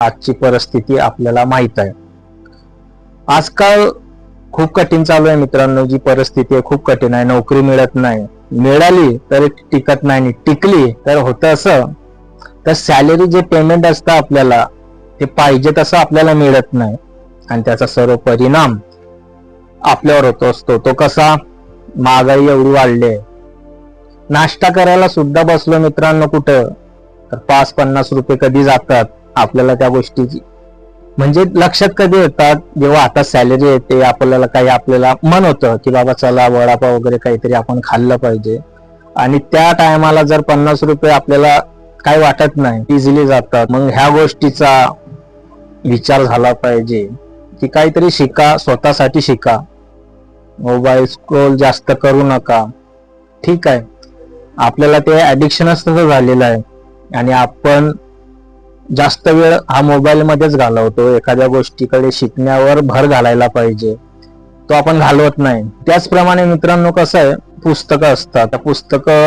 आजची परिस्थिती आपल्याला माहित आहे. आजकाल खूप कठीण चालू आहे मित्रांनो. जी परिस्थिती आहे खूप कठीण आहे. नोकरी मिळत नाही, मिळाली तर टिकत नाही, टिकली तर होतं असं तर सॅलरी जे पेमेंट असतं आपल्याला ते पाहिजे तसं आपल्याला मिळत नाही आणि त्याचा सर्व परिणाम आपल्यावर होतो असतो. तो कसा? महागाई एवढी वाढली आहे. नाश्ता करायला सुद्धा बसलो मित्रांनो कुठं तर 5-50 रुपये कधी जातात आपल्याला त्या गोष्टीची म्हणजे लक्षात कधी येतात जेव्हा आता सॅलरी येते, आपल्याला काही आपल्याला मन होतं की बाबा चला वडापाव वगैरे काहीतरी आपण खाल्लं पाहिजे आणि त्या टायमाला जर 50 रुपये आपल्याला काय वाटत नाही, इझिली जातात. मग ह्या गोष्टीचा विचार झाला पाहिजे की काहीतरी शिका, स्वतःसाठी शिका. मोबाईल स्क्रोल जास्त करू नका. ठीक आहे, आपल्याला ते ऍडिक्शनच तसं झालेलं आहे आणि आपण जास्त वेळ हा मोबाईल मध्येच घालवतो. एखाद्या गोष्टीकडे शिकण्यावर भर घालायला पाहिजे, तो आपण घालवत नाही. त्याचप्रमाणे मित्रांनो कसं आहे, पुस्तकं असतात. पुस्तकं